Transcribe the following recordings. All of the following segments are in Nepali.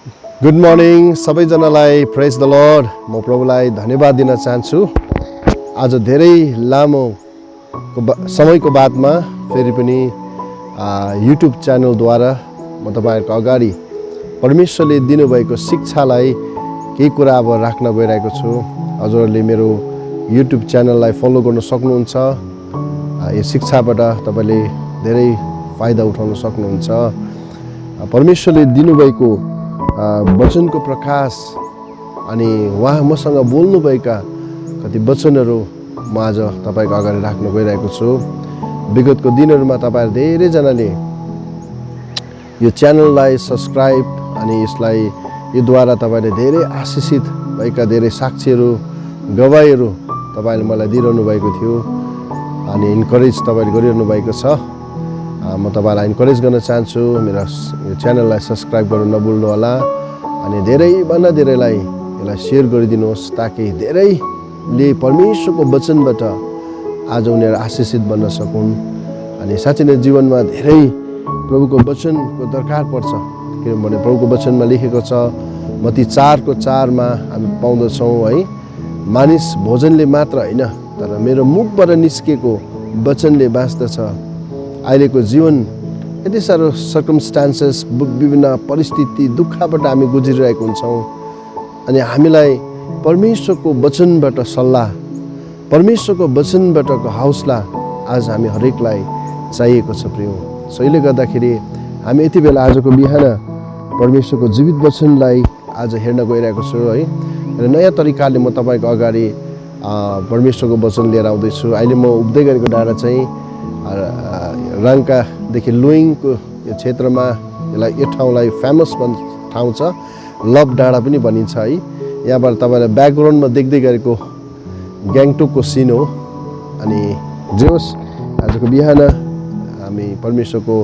गुड मर्निङ सबैजनालाई प्रेज द लर्ड। म प्रभुलाई धन्यवाद दिन चाहन्छु। आज धेरै लामो समयको बादमा फेरि पनि युट्युब च्यानलद्वारा म तपाईहरुको अगाडि परमेश्वरले दिनुभएको शिक्षालाई केही कुरा अब राख्न गइरहेको छु। हजुरहरूले मेरो युट्युब च्यानललाई फलो गर्न सक्नुहुन्छ। यो शिक्षाबाट तपाईले धेरै फाइदा उठाउन सक्नुहुन्छ। परमेश्वरले दिनुभएको वचनको प्रकाश अनि उहाँ मसँग बोल्नुभएका कति वचनहरू म आज तपाईको अगाडि राख्न गइरहेको छु। विगतको दिनहरूमा तपाईहरु धेरैजनाले यो च्यानललाई सब्स्क्राइब अनि यसलाई यो द्वारा तपाईले धेरै आशिषित भएका धेरै साक्षीहरू गवाईहरू तपाईले मलाई दिइरहनु भएको थियो अनि इन्करेज तपाईले गरिरहनु भएको छ। म तपाईलाई इन्करेज गर्न चाहन्छु मेरो च्यानललाई सब्स्क्राइब गर्न नभुल्नु होला अनि धेरैभन्दा धेरैलाई यसलाई शेयर गरिदिनुहोस् ताकि धेरैले परमेश्वरको वचनबाट आज उनीहरू आशिषित बन्न सकुन्। अनि साँच्चै नै जीवनमा धेरै प्रभुको वचनको दरकार पर्छ किनभने प्रभुको वचनमा लेखेको छ मत्ती 4:4 मा हामी पाउँदछौँ है, मानिस भोजनले मात्र होइन तर मेरो मुखबाट निस्केको वचनले बाँच्दछ। अहिलेको जीवन यति साह्रो सर्कमस्टान्सेस विभिन्न परिस्थिति दुःखबाट हामी गुज्रिरहेको हुन्छौँ अनि हामीलाई परमेश्वरको वचनबाट सल्लाह परमेश्वरको वचनबाटको हौसला आज हामी हरेकलाई चाहिएको छ प्रिय। यसैले गर्दाखेरि हामी यति बेला आजको बिहान परमेश्वरको जीवित वचनलाई आज हेर्न गइरहेको छु है। र नयाँ तरिकाले म तपाईको अगाडि परमेश्वरको वचन लिएर आउँदैछु। अहिले म उभिँदै गरेको डाँडा चाहिँ रङ्कादेखि लुइङको यो क्षेत्रमा यो ठाउँलाई फेमस ठाउँ छ, लभ डाँडा पनि भनिन्छ है। यहाँबाट तपाईँलाई ब्याकग्राउन्डमा देख्दै गरेको ग्याङटोकको सिन हो। अनि जे होस् आजको बिहान हामी परमेश्वरको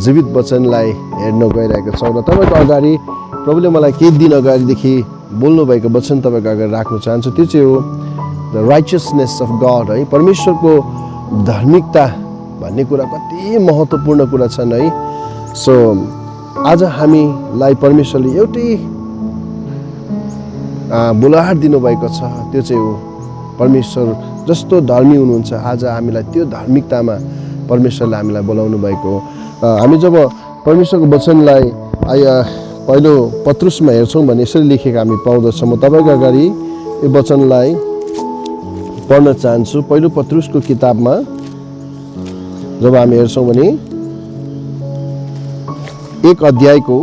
जीवित वचनलाई हेर्न गइरहेका छौँ र तपाईँको अगाडि प्रभुले मलाई केही दिन अगाडिदेखि बोल्नुभएको वचन तपाईँको अगाडि राख्न चाहन्छु। त्यो चाहिँ हो द राइचियसनेस अफ गड है। परमेश्वरको धार्मिकता भन्ने कुरा कति महत्त्वपूर्ण कुरा छन् है। सो आज हामीलाई परमेश्वरले एउटै बोलाहट दिनुभएको छ, त्यो चाहिँ हो परमेश्वर जस्तो धर्मी हुनुहुन्छ आज हामीलाई त्यो धार्मिकतामा परमेश्वरले हामीलाई बोलाउनु भएको हो। हामी जब परमेश्वरको वचनलाई पहिलो पत्रुसमा हेर्छौँ भने यसरी लेखेको हामी पाउँदछौँ। म तपाईँको अगाडि यो वचनलाई पढ्न चाहन्छु। पहिलो पत्रुसको किताबमा जब हामी हेर्छौँ भने 1 अध्यायको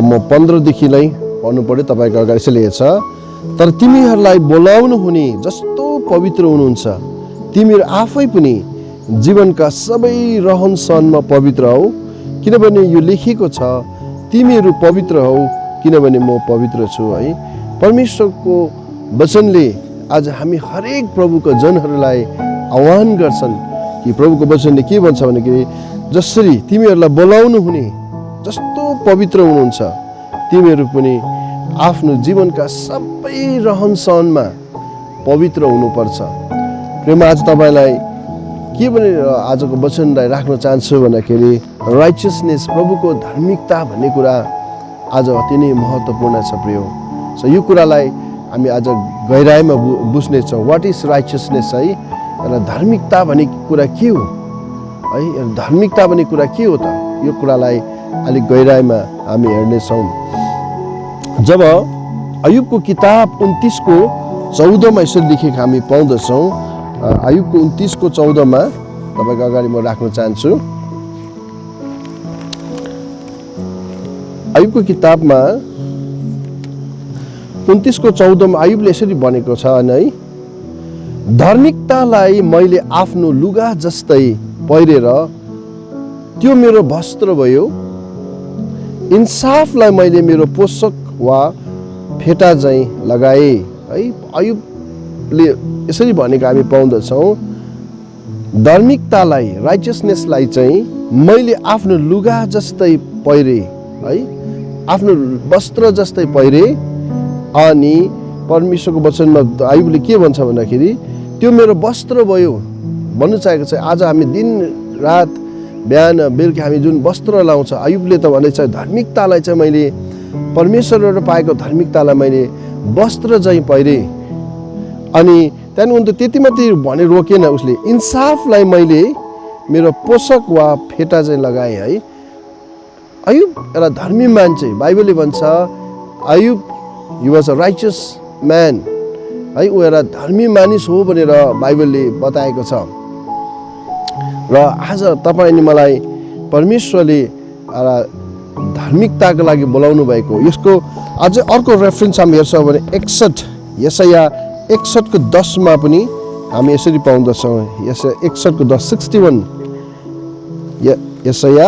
म 15 देखिलाई पढ्नु पर्यो। तपाईँको अगाडि यसले लेखेको छ, तर तिमीहरूलाई बोलाउनु हुने जस्तो पवित्र हुनुहुन्छ तिमीहरू आफै पनि जीवनका सबै रहन सहनमा पवित्र हौ किनभने यो लेखेको छ तिमीहरू पवित्र हौ किनभने म पवित्र छु है। परमेश्वरको वचनले आज हामी हरेक प्रभुको जनहरूलाई आह्वान गर्छन् कि प्रभुको वचनले के भन्छ भने कि जसरी तिमीहरूलाई बोलाउनु हुने जस्तो पवित्र हुनुहुन्छ तिमीहरू पनि आफ्नो जीवनका सबै रहन सहनमा पवित्र हुनुपर्छ। प्रेम आज तपाईँलाई के भने आजको वचनलाई राख्न चाहन्छु भन्दाखेरि राइचियसनेस प्रभुको धार्मिकता भन्ने कुरा आज अति नै महत्त्वपूर्ण छ प्रिय। सो यो कुरालाई हामी आज गहिराइमा बुझ्नेछौँ। वाट इज राइचियसनेस है, र धार्मिकता भन्ने कुरा के हो है, धार्मिकता भन्ने कुरा के हो त, यो कुरालाई अलिक गहिराइमा हामी हेर्नेछौँ। जब अयुबको किताब 29:14 यसरी लेखेको हामी पाउँदछौँ। अयुबको 29:14 तपाईँको अगाडि म राख्न चाहन्छु। अयुबको किताबमा 29:14 अयुबले यसरी भनेको छ है, धार्मिकतालाई मैले आफ्नो लुगा जस्तै पहिरेर त्यो मेरो वस्त्र भयो, इन्साफलाई मैले मेरो पोषक वा फेटा झैँ लगाए है। अयुबले यसरी भनेको हामी पाउँदछौँ, धार्मिकतालाई राइचियसनेसलाई चाहिँ मैले आफ्नो लुगा जस्तै पहिरे है, आफ्नो वस्त्र जस्तै पहिरे। अनि परमेश्वरको वचनमा अयुबले के भन्छ भन्दाखेरि त्यो मेरो वस्त्र भयो भन्नु चाहेको छ। आज हामी दिन रात बिहान बेलुकी हामी जुन वस्त्र लाउँछ, अयुबले त भनेछ धार्मिकतालाई चाहिँ मैले परमेश्वरबाट पाएको धार्मिकतालाई मैले वस्त्र चाहिँ पहिरे। अनि त्यहाँदेखि उनी त त्यति मात्रै भने रोकेन, उसले इन्साफलाई मैले मेरो पोषक वा फेटा चाहिँ लगाएँ है। अयुब एउटा धर्मी मान्छे, बाइबलले भन्छ Ayub he was a righteous man है, ऊ एउटा धर्मी मानिस हो भनेर बाइबलले बताएको छ। र आज तपाईँ अनि मलाई परमेश्वरले एउटा धार्मिकताको लागि बोलाउनु भएको। यसको अझै अर्को रेफरेन्स हामी हेर्छौँ भने 61 यशाया 61 को 10 मा पनि हामी यसरी पाउँदछौँ। यशाया 61 को 10 61 यशाया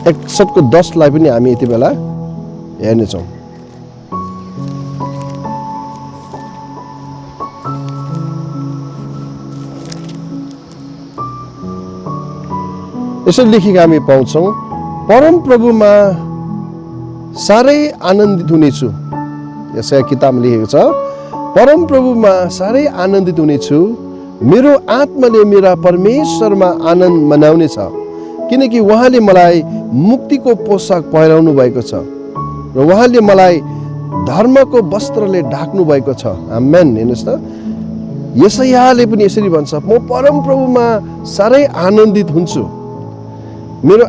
61 को 10 लाई पनि हामी यति बेला हेर्नेछौँ। यसरी लेखेको हामी पाउँछौँ, परम प्रभुमा साह्रै आनन्दित हुनेछु। यसै किताबमा लेखेको छ, परम प्रभुमा साह्रै आनन्दित हुनेछु, मेरो आत्माले मेरा परमेश्वरमा आनन्द मनाउनेछ, किनकि उहाँले मलाई मुक्तिको पोसाक पहिराउनु भएको छ र उहाँले मलाई धर्मको वस्त्रले ढाक्नु भएको छ। आमेन। हेर्नुहोस् त, यशायाले पनि यसरी भन्छ, म परम प्रभुमा साह्रै आनन्दित हुन्छु, मेरो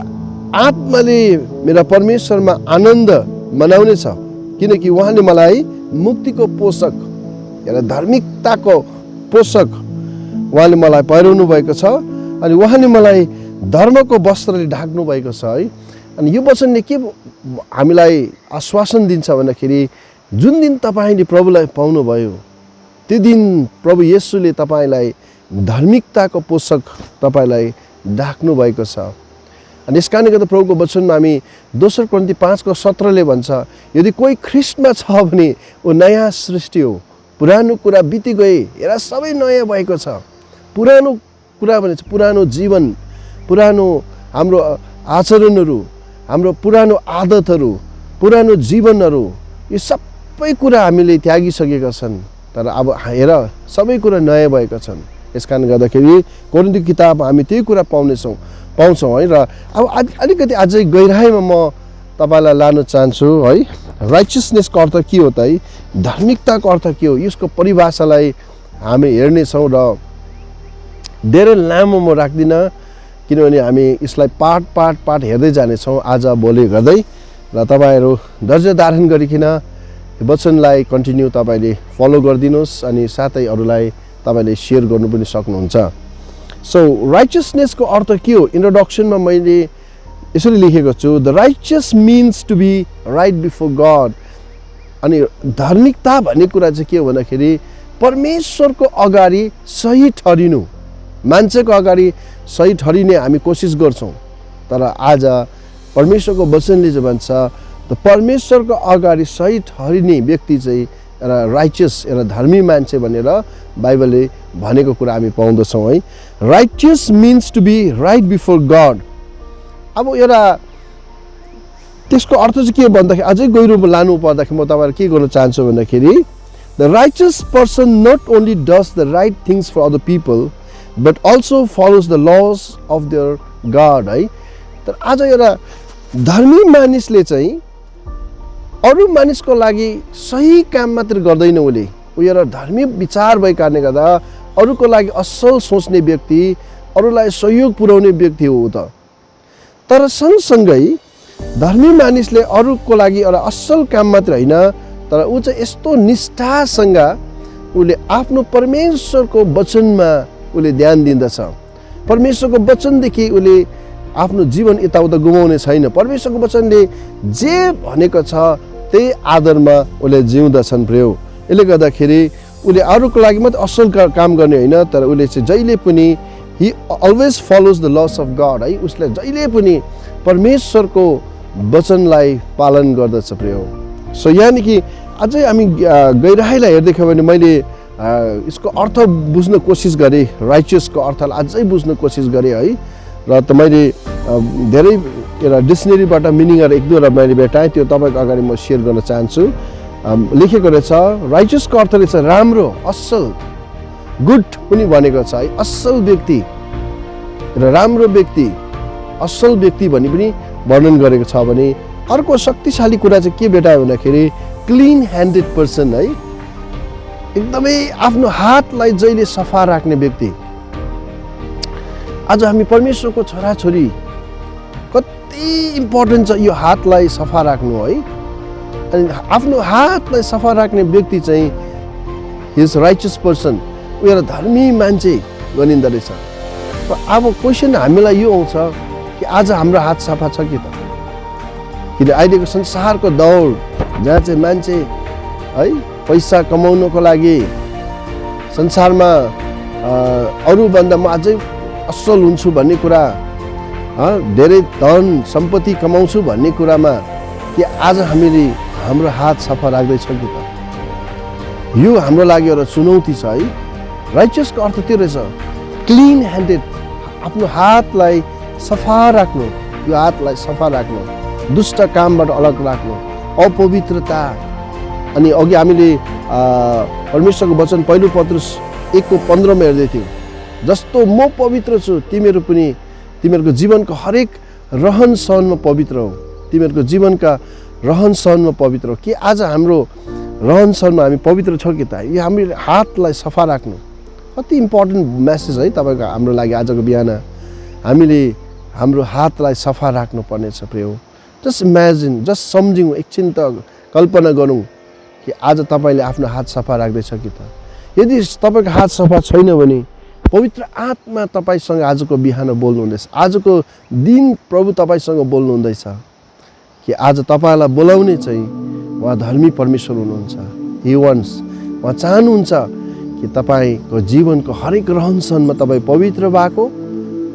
आत्माले मेरा परमेश्वरमा आनन्द मनाउनेछ, किनकि उहाँले मलाई मुक्तिको पोषक, एउटा धार्मिकताको पोषक उहाँले मलाई पहिराउनु भएको छ अनि उहाँले मलाई धर्मको वस्त्रले ढाक्नु भएको छ है। अनि यो वचनले के हामीलाई आश्वासन दिन्छ भन्दाखेरि जुन दिन तपाईँले प्रभुलाई पाउनुभयो त्यो दिन प्रभु येशूले तपाईँलाई धार्मिकताको पोषक तपाईँलाई ढाक्नु भएको छ। अनि यस कारणले गर्दा प्रभुको वचनमा हामी दोस्रो कोरिन्थी 5:17 भन्छ, यदि कोही ख्रिस्टमा छ भने ऊ नयाँ सृष्टि हो, पुरानो कुरा बिति गए, हेर सबै नयाँ भएको छ। पुरानो कुरा भने पुरानो जीवन, पुरानो हाम्रो आचरणहरू, हाम्रो पुरानो आदतहरू, पुरानो जीवनहरू, यो सबै कुरा हामीले त्यागिसकेका छन्, तर अब हेर सबै कुरा नयाँ भएका छन्। यस कारणले गर्दाखेरि कोरिन्थी किताब हामी त्यही कुरा पाउँछौँ है। र अब अलिकति अझै गहिराइमा म तपाईँलाई लान चाहन्छु है। राइचियसनेसको अर्थ के हो त है, धार्मिकताको अर्थ के हो, यसको परिभाषालाई हामी हेर्नेछौँ र धेरै लामो म राख्दिनँ, किनभने हामी यसलाई पाठ हेर्दै जानेछौँ आज भोलि गर्दै। र तपाईँहरू धैर्य धारण गरिकन वचनलाई कन्टिन्यू तपाईँले फलो गरिदिनुहोस् अनि साथै अरूलाई तपाईँले सेयर गर्नु पनि सक्नुहुन्छ। सो राइचियसनेसको अर्थ के हो, इन्ट्रोडक्सनमा मैले यसरी लेखेको छु, the righteous means to be right before God. अनि धार्मिकता भन्ने कुरा चाहिँ के हो भन्दाखेरि परमेश्वरको अगाडि सही ठहरिनु, मान्छेको अगाडि सही ठहरिने हामी कोसिस गर्छौँ, तर आज परमेश्वरको वचनले चाहिँ भन्छ त परमेश्वरको अगाडि सही ठहरिने व्यक्ति चाहिँ एउटा राइचियस, एउटा धर्मी मान्छे भनेर बाइबलले भनेको कुरा हामी पाउँदछौँ है। Righteous means to be right before God. अब एउटा त्यसको अर्थ चाहिँ के भन्दाखेरि अझै गहिरो लानु पर्दाखेरि म तपाईँलाई के गर्न चाहन्छु भन्दाखेरि the righteous person not only does the right things for other people but also follows the laws of their God है। तर आज एउटा धर्मी मानिसले चाहिँ अरू मानिसको लागि सही काम मात्र गर्दैन, उसले एउटा धर्मी विचार भएको कारणले गर्दा अरूको लागि असल सोच्ने व्यक्ति, अरूलाई सहयोग पुर्याउने व्यक्ति हो त। तर सँगसँगै धर्मी मानिसले अरूको लागि एउटा असल काम मात्र होइन, तर ऊ चाहिँ यस्तो निष्ठासँग उसले आफ्नो परमेश्वरको वचनमा उसले ध्यान दिँदछ। परमेश्वरको वचनदेखि उसले आफ्नो जीवन यताउता गुमाउने छैन। परमेश्वरको वचनले जे भनेको छ त्यही आदरमा उसले जिउँदछन् प्रिय। यसले गर्दाखेरि उसले अरूको लागि मात्र असल काम गर्ने होइन, तर उसले चाहिँ जहिले पनि he always follows the laws of God है। उसले जहिले पनि परमेश्वरको वचनलाई पालन गर्दछ प्रिय। सो यानि कि अझै हामी गहिराइलाई हेर्दैछौँ भने मैले यसको अर्थ बुझ्न कोसिस गरेँ, राइचियसको अर्थलाई अझै बुझ्न कोसिस गरेँ है। र त मैले धेरै एउटा डिक्सनेरीबाट मिनिङहरू एक दुईवटा मैले भेटाएँ, त्यो तपाईँको अगाडि म सेयर गर्न चाहन्छु। लेखेको रहेछ राइचियसको अर्थले चाहिँ राम्रो, असल, गुड पनि भनेको छ है। असल व्यक्ति र राम्रो व्यक्ति, असल व्यक्ति भनी पनि वर्णन गरेको छ भने अर्को शक्तिशाली कुरा चाहिँ के भेटायो भन्दाखेरि क्लिन ह्यान्डेड पर्सन है, एकदमै आफ्नो हातलाई जहिले सफा राख्ने व्यक्ति। आज हामी परमेश्वरको छोराछोरी कति इम्पोर्टेन्ट छ यो हातलाई सफा राख्नु है। अनि आफ्नो हातलाई सफा राख्ने व्यक्ति चाहिँ हिज राइचियस पर्सन, ऊ एउटा धर्मी मान्छे गनिँदो रहेछ। अब क्वेसन हामीलाई यो आउँछ कि आज हाम्रो हात सफा छ कि त? किन अहिलेको संसारको दौड जहाँ चाहिँ मान्छे है पैसा कमाउनको लागि संसारमा अरूभन्दा म अझै असल हुन्छु भन्ने कुरा, धेरै धन सम्पत्ति कमाउँछु भन्ने कुरामा कि आज हामीले हाम्रो हात सफा राख्दैछौँ कि त? यो हाम्रो लागि एउटा चुनौती छ है। राइचियसको अर्थ त्यो रहेछ, क्लिन ह्यान्डेड, आफ्नो हातलाई सफा राख्नु, यो हातलाई सफा राख्नु, दुष्ट कामबाट अलग राख्नु, अपवित्रता। अनि अघि हामीले परमेश्वरको वचन पहिलो पत्रुस 1:15 हेर्दै थियौँ, जस्तो म पवित्र छु तिमीहरू पनि तिमीहरूको जीवनको हरेक रहन सहनमा पवित्र हो, तिमीहरूको जीवनका रहन सहनमा पवित्र हो। कि आज हाम्रो रहन सहनमा हामी पवित्र छौँ कि त? यो हामीले हातलाई सफा राख्नु कति इम्पोर्टेन्ट मेसेज है तपाईँको हाम्रो लागि आजको बिहान। हामीले हाम्रो हातलाई सफा राख्नुपर्ने छ प्रिय। जस्ट इमेजिन, जस्ट सम्झौँ, एकछिन त कल्पना गरौँ कि आज तपाईँले आफ्नो हात सफा राख्दैछ कि त? यदि तपाईँको हात सफा छैन भने पवित्र आत्मा तपाईँसँग आजको बिहान बोल्नुहुँदैछ, आजको दिन प्रभु तपाईँसँग बोल्नुहुँदैछ कि आज तपाईँलाई बोलाउने चाहिँ उहाँ धर्मी परमेश्वर हुनुहुन्छ। हि वान्ट्स, उहाँ चाहनुहुन्छ कि तपाईँको जीवनको हरेक रहनसहनमा तपाईँ पवित्र भएको,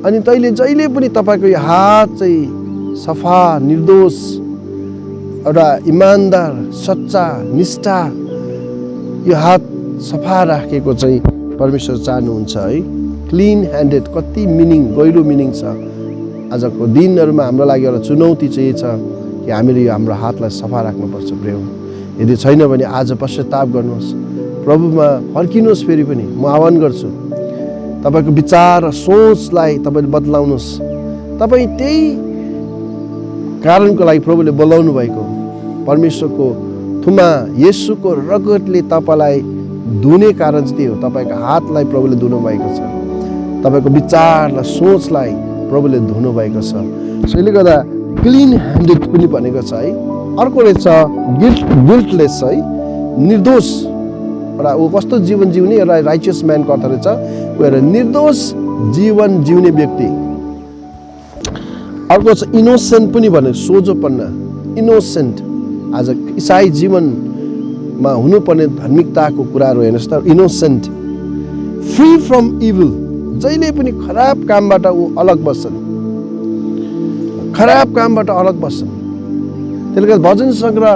अनि तैँले जहिले पनि तपाईँको यो हात चाहिँ सफा, निर्दोष, एउटा इमान्दार, सच्चा, निष्ठा, यो हात सफा राखेको चाहिँ परमेश्वर चाहनुहुन्छ है। क्लिन ह्यान्डेड कति मिनिङ, गहिरो मिनिङ छ। आजको दिनहरूमा हाम्रो लागि एउटा चुनौती चाहिँ छ कि हामीले यो हाम्रो हातलाई सफा राख्नुपर्छ प्रिय। यदि छैन भने आज पश्चाताप गर्नुहोस्, प्रभुमा फर्किनुहोस्। फेरि पनि म आह्वान गर्छु, तपाईँको विचार र सोचलाई तपाईँले बदलाउनुहोस्। तपाईँ त्यही कारणको लागि प्रभुले बोलाउनु भएको, परमेश्वरको थुमा येशूको रगतले तपाईँलाई धुने कारण चाहिँ त्यो हो। तपाईँको हातलाई प्रभुले धुनु भएको छ, तपाईँको विचारलाई, सोचलाई प्रभुले धुनु भएको छ। त्यसले गर्दा क्लिन ह्यान्डेड पनि भनेको छ है। अर्को रहेछ गिल्टलेस है, निर्दोष। एउटा ऊ कस्तो जीवन जिउने, एउटा राइचियस म्यानको अर्थ रहेछ ऊ एउटा निर्दोष जीवन जिउने व्यक्ति। अर्को छ इनोसेन्ट पनि भने, सोझोपन्ना, इनोसेन्ट। आज इसाई जीवनमा हुनुपर्ने धार्मिकताको कुराहरू हेर्नुहोस् त, इनोसेन्ट, फ्री फ्रम इभिल, जहिले पनि खराब कामबाट ऊ अलग बस्छन्, खराब कामबाट अलग बस्छन्। त्यसले गर्दा भजन सङ्ग्रह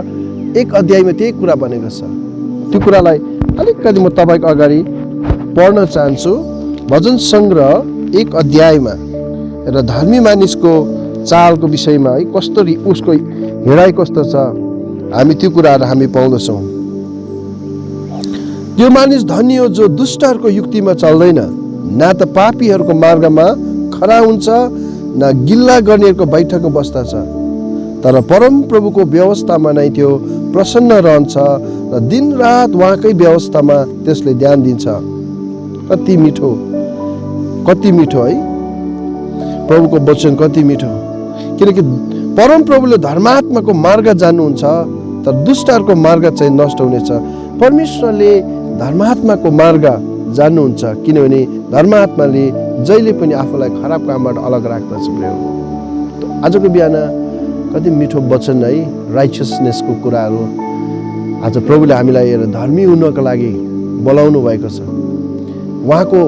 1 अध्यायमा त्यही कुरा भनेको छ। त्यो कुरालाई अलिकति म तपाईँको अगाडि पढ्न चाहन्छु। भजन सङ्ग्रह 1 अध्यायमा र धर्मी मानिसको चालको विषयमा है, कसरी उसको हिँडाइ कस्तो छ, हामी त्यो कुराहरू हामी पाउँदछौँ। त्यो मानिस धनी हो जो दुष्टहरूको युक्तिमा चल्दैन, न त पापीहरूको मार्गमा खडा हुन्छ, न गिल्ला गर्नेहरूको बैठकमा बस्दछ, तर परम प्रभुको व्यवस्थामा नै त्यो प्रसन्न रहन्छ र दिनरात उहाँकै व्यवस्थामा त्यसले ध्यान दिन्छ। कति मिठो, कति मिठो है प्रभुको वचन, कति मिठो। किनकि परम प्रभुले धर्मात्माको मार्ग जान्नुहुन्छ, तर दुष्टहरूको मार्ग चाहिँ नष्ट हुनेछ। परमेश्वरले धर्मात्माको मार्ग जान्नुहुन्छ, किनभने धर्मात्माले जहिले पनि आफूलाई खराब कामबाट अलग राख्दछ। आजको बिहान कति मिठो वचन है, राइचियसनेसको कुराहरू। आज प्रभुले हामीलाई हेरेर धर्मी हुनको लागि बोलाउनु भएको छ। उहाँको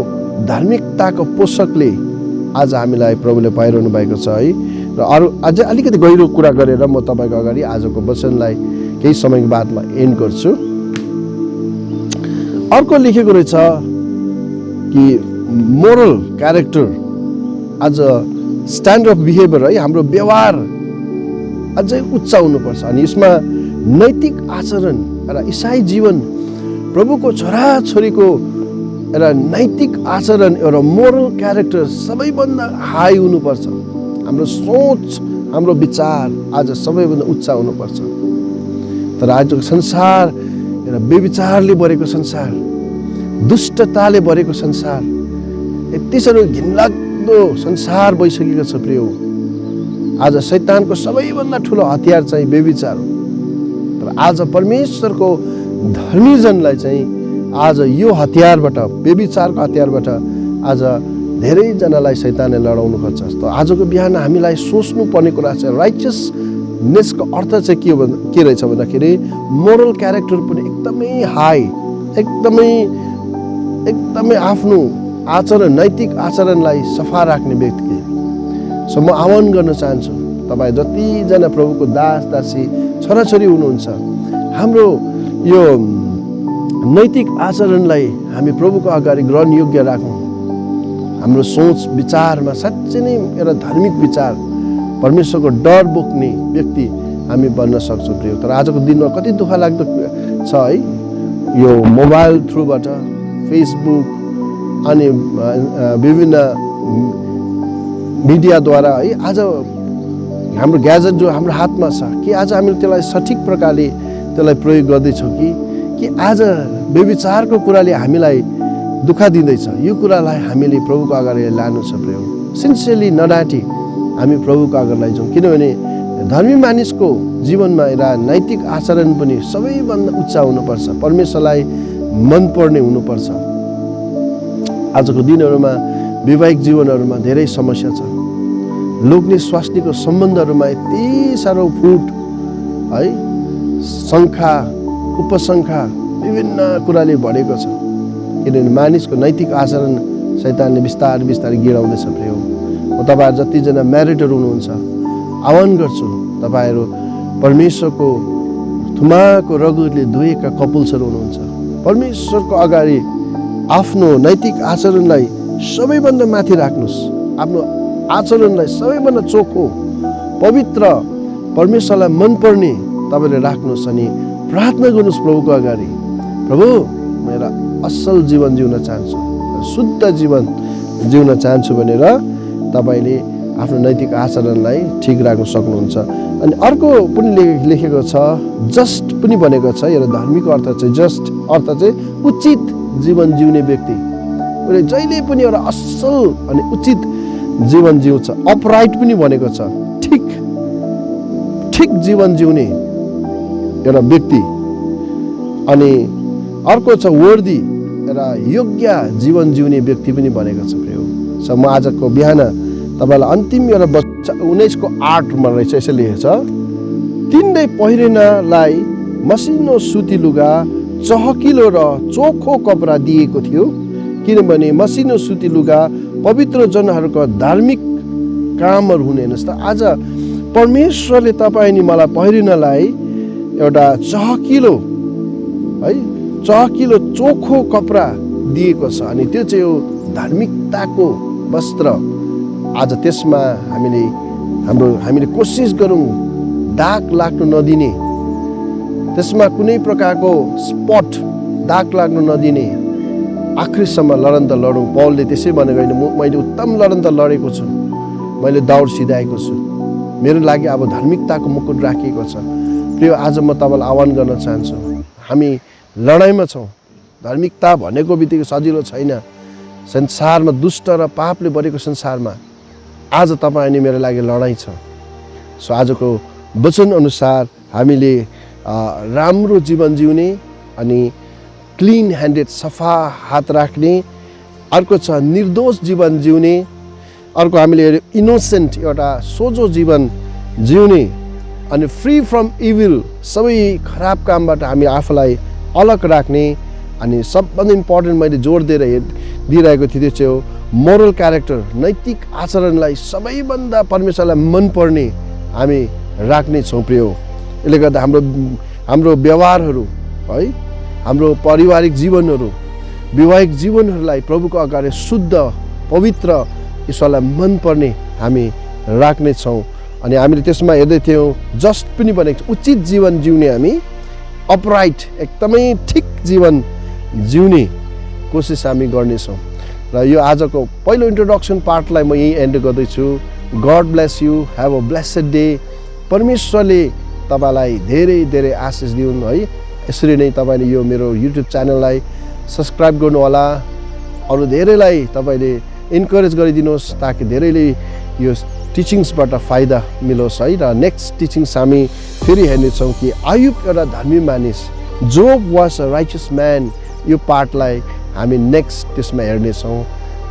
धार्मिकताको पोषकले आज हामीलाई प्रभुले पाइरहनु भएको छ है। र अरू अझै अलिकति गहिरो कुरा गरेर म तपाईँको अगाडि आजको वचनलाई केही समयको बादमा एन्ड गर्छु। अर्को लेखेको रहेछ कि मोरल क्यारेक्टर, आज स्ट्यान्डर्ड अफ बिहेभियर है, हाम्रो व्यवहार अझै उच्च हुनुपर्छ। अनि यसमा नैतिक आचरण र इसाई जीवन, प्रभुको छोराछोरीको एउटा नैतिक आचरण, एउटा मोरल क्यारेक्टर सबैभन्दा हाई हुनुपर्छ। हाम्रो सोच, हाम्रो विचार आज सबैभन्दा उच्च हुनुपर्छ। तर आजको संसार एउटा व्यभिचारले भरेको संसार, दुष्टताले भरेको संसार, यति साह्रो घिनलाग्दो संसार भइसकेको छ प्रियो। आज शैतानको सबैभन्दा ठुलो हतियार चाहिँ व्यभिचार हो। तर आज परमेश्वरको धर्मीजनलाई चाहिँ आज यो हतियारबाट, व्यभिचारको हतियारबाट आज धेरैजनालाई शैतानले लडाउनु खोज्छ। जस्तो आजको बिहान हामीलाई सोच्नु पर्ने कुरा चाहिँ राइचियसनेसको अर्थ चाहिँ के रहेछ भन्दाखेरि मोरल क्यारेक्टर पनि एकदमै हाई, एकदमै आफ्नो आचरण, नैतिक आचरणलाई सफा राख्ने व्यक्ति। सो म आह्वान गर्न चाहन्छु तपाईँ जतिजना प्रभुको दास दासी छोराछोरी हुनुहुन्छ, हाम्रो यो नैतिक आचरणलाई हामी प्रभुको अगाडि ग्रहण योग्य राखौँ। हाम्रो सोच विचारमा साँच्चै नै एउटा धार्मिक विचार, परमेश्वरको डर बोक्ने व्यक्ति हामी बन्न सक्छौँ प्रिय। तर आजको दिनमा कति दुःख लाग्दो छ है, यो मोबाइल थ्रुबाट, फेसबुक अनि विभिन्न मिडियाद्वारा है, आज हाम्रो ग्याजेट जो हाम्रो हातमा छ, कि आज हामीले त्यसलाई सठिक प्रकारले त्यसलाई प्रयोग गर्दैछौँ कि आज व्यभिचारको कुराले हामीलाई दुःख दिँदैछ। यो कुरालाई हामीले प्रभुको अगाडि लानु छ प्रिय। सिन्सियरली नडाँटी हामी प्रभुको अगाडि लैजाउँ, किनभने धर्मी मानिसको जीवनमा एउटा नैतिक आचरण पनि सबैभन्दा उच्च हुनुपर्छ, परमेश्वरलाई मनपर्ने हुनुपर्छ। आजको दिनहरूमा वैवाहिक जीवनहरूमा धेरै समस्या छ। लोग्ने स्वास्नीको सम्बन्धहरूमा यति साह्रो फुट है, शङ्का उपशङ्का विभिन्न कुराले भरेको छ। किनभने मानिसको नैतिक आचरण शैतानले बिस्तारै बिस्तारै गिराउँदैछ प्रिय। म तपाईँहरू जतिजना म्यारिडहरू हुनुहुन्छ आह्वान गर्छु, तपाईँहरू परमेश्वरको थुमाको रगतले धोएका कपुल्सहरू हुनुहुन्छ, परमेश्वरको अगाडि आफ्नो नैतिक आचरणलाई सबैभन्दा माथि राख्नुहोस्। आफ्नो आचरणलाई सबैभन्दा चोखो, पवित्र, परमेश्वरलाई मनपर्ने तपाईँले राख्नुहोस् अनि प्रार्थना गर्नुहोस् प्रभुको अगाडि, प्रभु म एउटा असल जीवन जिउन चाहन्छु, शुद्ध जीवन जिउन चाहन्छु भनेर तपाईँले आफ्नो नैतिक आचरणलाई ठिक राख्न सक्नुहुन्छ। अनि अर्को पनि लेखेको छ, जस्ट पनि भनेको छ। एउटा धार्मिक अर्थ चाहिँ जस्ट अर्थ चाहिँ उचित जीवन जिउने व्यक्ति। उसले जहिले पनि एउटा असल अनि उचित जीवन जिउँछ। अपराइट पनि भनेको छ, ठिक जीवन जिउने एउटा व्यक्ति। अनि अर्को छ वर्दी, एउटा योग्य जीवन जिउने व्यक्ति पनि भनेको छ प्रिय। सो म आजको बिहान तपाईँलाई अन्तिम एउटा 19:8 रहेछ, यसो लेखेको छ, तिनले पहिरनलाई मसिनो सुती लुगा, चहकिलो र चोखो कपडा दिएको थियो, किनभने मसिनो सुती लुगा पवित्र जनहरूको धार्मिक कामहरू हुने। हेर्नुहोस् त, आज परमेश्वरले तपाईँ अनि मलाई पहिरनलाई एउटा चहकिलो है, चहकिलो चोखो कपडा दिएको छ। अनि त्यो चाहिँ यो धार्मिकताको वस्त्र। आज त्यसमा हामीले कोसिस गरौँ दाग लाग्न नदिने, त्यसमा कुनै प्रकारको स्पट दाग लाग्न नदिने, आखिरसम्म लडन त लडौँ। पौलले त्यसै भनेको होइन, मैले उत्तम लडन त लडेको छु, मैले दौड सिधाएको छु, मेरो लागि अब धार्मिकताको मुकुट राखिएको छ। प्रिय, आज म तपाईँलाई आह्वान गर्न चाहन्छु, हामी लडाइँमा छौँ। धार्मिकता भनेको बित्तिकै सजिलो छैन। संसारमा दुष्ट र पापले भरेको संसारमा आज तपाईँ अनि मेरो लागि लडाइँ छ। सो आजको वचन अनुसार हामीले राम्रो जीवन जिउने अनि क्लिन ह्यान्डेड, सफा हात राख्ने। अर्को छ निर्दोष जीवन जिउने। अर्को हामीले इनोसेन्ट, एउटा सोझो जीवन जिउने। अनि फ्री फ्रम इभिल, सबै खराब कामबाट हामी आफूलाई अलग राख्ने। अनि सबभन्दा इम्पोर्टेन्ट मैले जोड दिइरहेको थिएँ, त्यो चाहिँ हो मोरल क्यारेक्टर, नैतिक आचरणलाई सबैभन्दा परमेश्वरलाई मनपर्ने हामी राख्ने छौँ प्रिय। यसले गर्दा हाम्रो व्यवहारहरू है, हाम्रो पारिवारिक जीवनहरू, वैवाहिक जीवनहरूलाई प्रभुको अगाडि शुद्ध, पवित्र, ईश्वरलाई मनपर्ने हामी राख्नेछौँ। अनि हामीले त्यसमा हेर्दै थियौँ, जस्ट पनि भनेको छ, उचित जीवन जिउने हामी, अपराइट, एकदमै ठिक जीवन जिउने। कोसिस हामी गर्नेछौँ। र यो आजको पहिलो इन्ट्रोडक्सन पार्टलाई म यहीँ एन्ड गर्दैछु। God bless you, have a blessed day. परमेश्वरले तपाईँलाई धेरै धेरै आशिष दिउन् है। यसरी नै तपाईँले यो मेरो युट्युब च्यानललाई सब्सक्राइब गर्नुहोला, अरू धेरैलाई तपाईँले इन्करेज गरिदिनुहोस् ताकि धेरैले यो टिचिङ्सबाट फाइदा मिलोस् है। र नेक्स्ट टिचिङ्स हामी फेरि हेर्नेछौँ कि अयुब एउटा धर्मी मानिस, जोब वाज अ राइचियस म्यान। यो पार्टलाई हामी नेक्स्ट त्यसमा हेर्नेछौँ।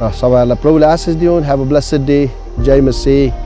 र सबैलाई प्रभुले आशिष दिउन्। Have a blessed day. जय मसीह।